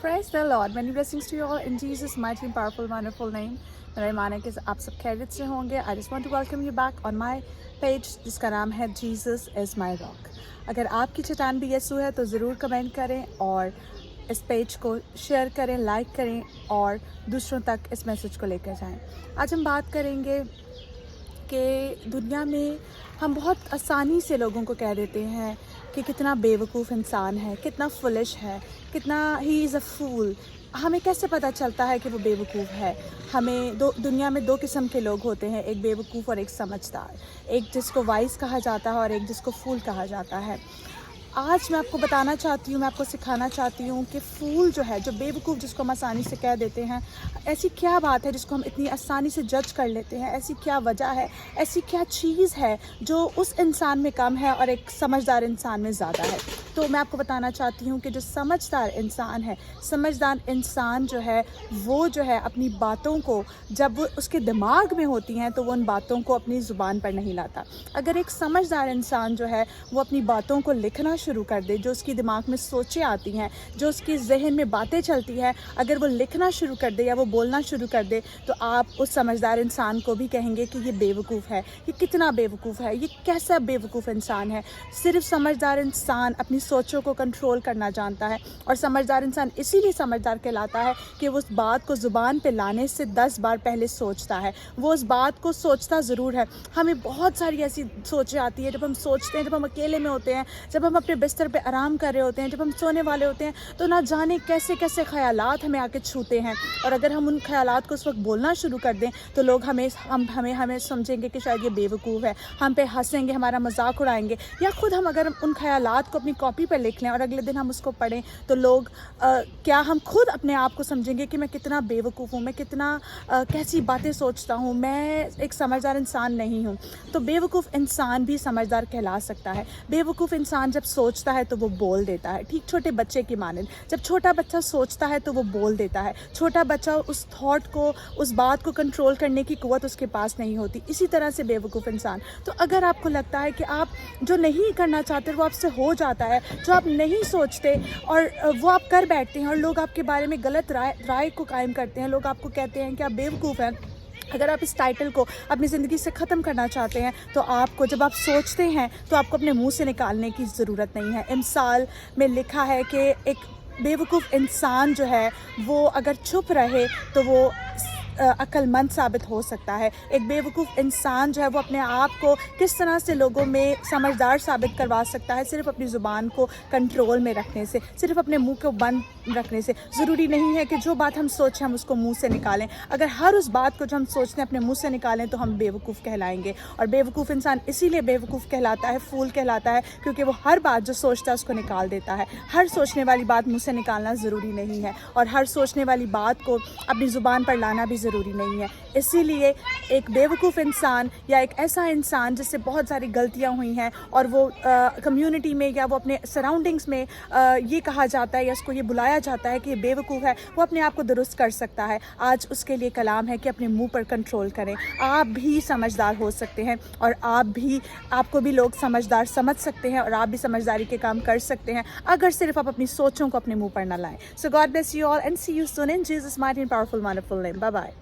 Praise the Lord. Many blessings to you all in Jesus' mighty and powerful, wonderful name. मेरा ईमान है कि आप सब खैरियत से होंगे. I just want to welcome you back on my page जिसका नाम है Jesus is my rock. अगर आपकी चट्टान भी यीशु है तो ज़रूर कमेंट करें और इस पेज को शेयर करें, लाइक करें और दूसरों तक इस मैसेज को लेकर जाएं. आज हम बात करेंगे कि दुनिया में हम बहुत आसानी से लोगों को कह देते हैं कि कितना बेवकूफ़ इंसान है, कितना फुलिश है, कितना ही इज़ अ फूल. हमें कैसे पता चलता है कि वो बेवकूफ़ है? हमें दुनिया में दो किस्म के लोग होते हैं, एक बेवकूफ़ और एक समझदार. एक जिसको वाइस कहा जाता है और एक जिसको फूल कहा जाता है. आज मैं आपको बताना चाहती हूँ, मैं आपको सिखाना चाहती हूँ कि फूल जो है, जो बेवकूफ़ जिसको हम आसानी से कह देते हैं, ऐसी क्या बात है जिसको हम इतनी आसानी से जज कर लेते हैं? ऐसी क्या वजह है, ऐसी क्या चीज़ है जो उस इंसान में कम है और एक समझदार इंसान में ज़्यादा है? तो मैं आपको बताना चाहती हूँ कि जो समझदार इंसान है, समझदार इंसान जो है वो जो है अपनी बातों को जब वो उसके दिमाग में होती हैं तो वो उन बातों को अपनी ज़ुबान पर नहीं लाता. अगर एक समझदार इंसान जो है वो अपनी बातों को लिखना शुरू कर दे, जो उसकी दिमाग में सोचें आती हैं, जो उसकी जहन में बातें चलती हैं, अगर वो लिखना शुरू कर दे या वो बोलना शुरू कर दे तो आप उस समझदार इंसान को भी कहेंगे कि ये बेवकूफ़ है, ये कितना बेवकूफ़ है, ये कैसा बेवकूफ़ इंसान है. सिर्फ समझदार इंसान अपनी सोचों को कंट्रोल करना जानता है और समझदार इंसान इसीलिए समझदार कहलाता है कि वो उस बात को ज़ुबान पे लाने से 10 बार पहले सोचता है. वो उस बात को सोचता ज़रूर है. हमें बहुत सारी ऐसी सोचें आती है जब हम सोचते हैं, जब हम अकेले में होते हैं, जब हम अपने बिस्तर पे आराम कर रहे होते हैं, जब हम सोने वाले होते हैं, तो ना जाने कैसे कैसे ख़यालात हमें आके छूते हैं. और अगर हम उन ख़यालात को उस वक्त बोलना शुरू कर दें तो लोग हमें समझेंगे कि शायद ये बेवकूफ़ है, हम पे हंसेंगे, हमारा मजाक उड़ाएंगे. या ख़ुद हम अगर उन ख़यालात को अपनी कॉपी पर लिख लें और अगले दिन हम उसको पढ़ें तो लोग क्या हम खुद अपने आप को समझेंगे कि मैं कितना बेवकूफ़ हूँ, मैं कितना कैसी बातें सोचता हूँ, मैं एक समझदार इंसान नहीं हूँ. तो बेवकूफ़ इंसान भी समझदार कहला सकता है. बेवकूफ़ इंसान जब सोचता है तो वो बोल देता है, ठीक छोटे बच्चे की मानंद. जब छोटा बच्चा सोचता है तो वो बोल देता है. छोटा बच्चा उस थॉट को, उस बात को कंट्रोल करने की कुव्वत उसके पास नहीं होती. इसी तरह से बेवकूफ़ इंसान. तो अगर आपको लगता है कि आप जो नहीं करना चाहते वो आपसे हो जाता है, जो आप नहीं सोचते और वो आप कर बैठते हैं और लोग आपके बारे में गलत राय को कायम करते हैं, लोग आपको कहते हैं कि आप बेवकूफ़ हैं, अगर आप इस टाइटल को अपनी ज़िंदगी से ख़त्म करना चाहते हैं तो आपको, जब आप सोचते हैं तो आपको अपने मुंह से निकालने की ज़रूरत नहीं है. इमसाल में लिखा है कि एक बेवकूफ़ इंसान जो है वो अगर चुप रहे तो वो अक्लमंद साबित हो सकता है. एक बेवकूफ़ इंसान जो है वो अपने आप को किस तरह से लोगों में समझदार साबित करवा सकता है? सिर्फ अपनी ज़ुबान को कंट्रोल में रखने से, सिर्फ अपने मुंह को बंद रखने से. ज़रूरी नहीं है कि जो बात हम सोचें हम उसको मुंह से निकालें. अगर हर उस बात को जो हम सोचते हैं अपने मुंह से निकालें तो हम बेवकूफ़ कहलाएंगे. और बेवकूफ़ इंसान इसीलिए बेवकूफ़ कहलाता है, फूल कहलाता है, क्योंकि वो हर बात जो सोचता है उसको निकाल देता है. हर सोचने वाली बात मुंह से निकालना ज़रूरी नहीं है और हर सोचने वाली बात को अपनी ज़ुबान पर लाना भी ज़रूरी नहीं है. इसीलिए एक बेवकूफ़ इंसान या एक ऐसा इंसान जिससे बहुत सारी गलतियां हुई हैं और वो कम्युनिटी में या वो अपने सराउंडिंग्स में ये कहा जाता है या उसको ये बुलाया जाता है कि ये बेवकूफ़ है, वो अपने आप को दुरुस्त कर सकता है. आज उसके लिए कलाम है कि अपने मुंह पर कंट्रोल करें. आप भी समझदार हो सकते हैं और आपको भी लोग समझदार समझ सकते हैं और आप भी समझदारी के काम कर सकते हैं अगर सिर्फ आप अपनी सोचों को अपने मुंह पर ना लाएं. So God bless you all and see you soon in Jesus mighty and powerful wonderful name. Bye bye.